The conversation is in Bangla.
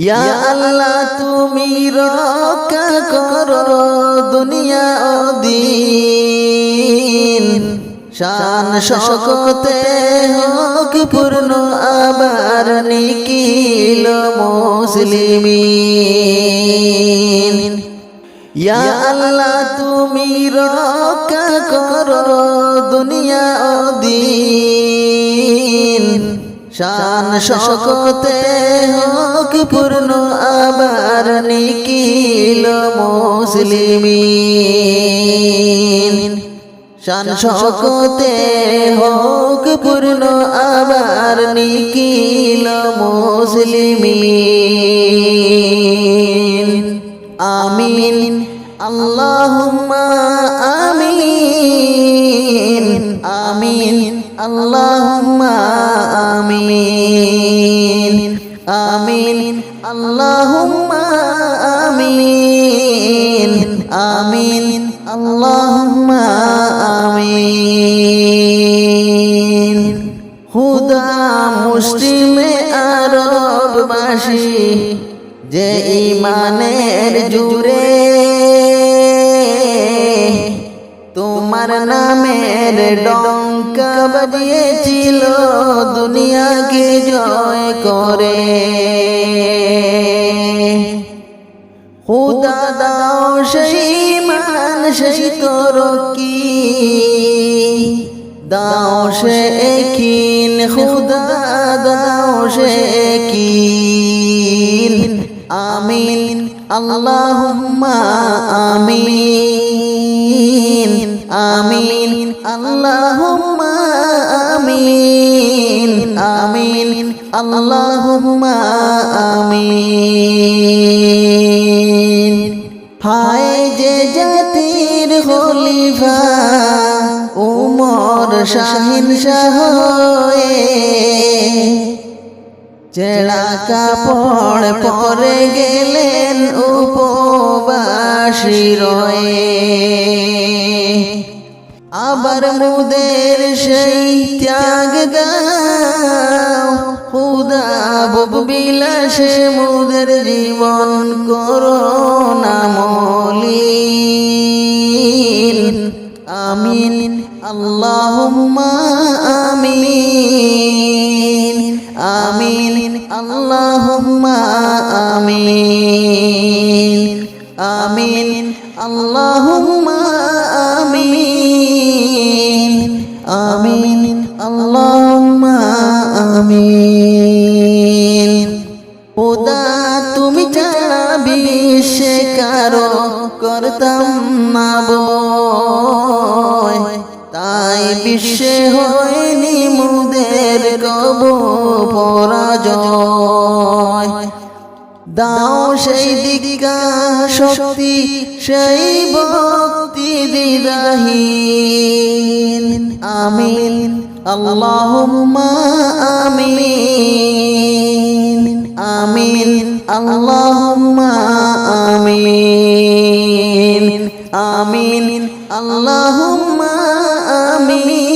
ইয়া আল্লাহ তুমি রক্ষা করো দুনিয়া ও দিন, শান শওকতে হোক পূর্ণ আবার নিখিল মুসলিমিন। ইয়া আল্লাহ তুমি রক্ষা করো দুনিয়া ও দিন, শান শওকতে হোক পূর্ণ আবার নিখিল মুসলিমিন। শান শওকতে হোক পূর্ণ আবার নিখিল মুসলিমিন। আমিন আল্লাহুম্মা আমিন, আমিন আল্লাহুম্মা আমিন, আমিন আল্লাহুম্মা আমিন, আমিন আল্লাহুম্মা আমিন। খুদা মুসলিমে আরববাসী যে ইমানের জুড়ে তোমার নামের ডঙ্কা বাজিয়েছিল দুনিয়াকে জয় করে। খুদা দাও সেই ঈমান সেই তরক্কি, দাও সে একিন খুদা দাও সে একিন। আমিন আল্লাহুম্মা আমিন, আমিন আল্লাহুম্মা আমিন, আমিন আল্লাহুম্মা আমিন। হায় যে জাতির খলিফা উমর শাহিন শাহ চেড়া কাপড় পরে গেলেন উপবাসী রয়ে। আবার মুদের সেই ত্যাগ দাও খুদা ভোগ বিলাসে মুদের জীবন করোনা মলিন। আমিন আল্লাহুম্মা আমিন, আমিন আল্লাহুম্মা আমিন, আমিন আল্লাহুম্মা আমিন, আমিন আল্লাহুম্মা আমিন। খোদা তুমি ছাড়া বিশ্বে কারো করতাম না ভয়, তাই বিশ্বে হয়নি মুদের কবু পরাজয়। দাও সেই দিগা শক্তি সেই ভক্তি দিদাহীন। আমিন আল্লাহুম্মা আমিন, আমিন আল্লাহুম্মা আমিন, আমিন আল্লাহুম্মা আমিন।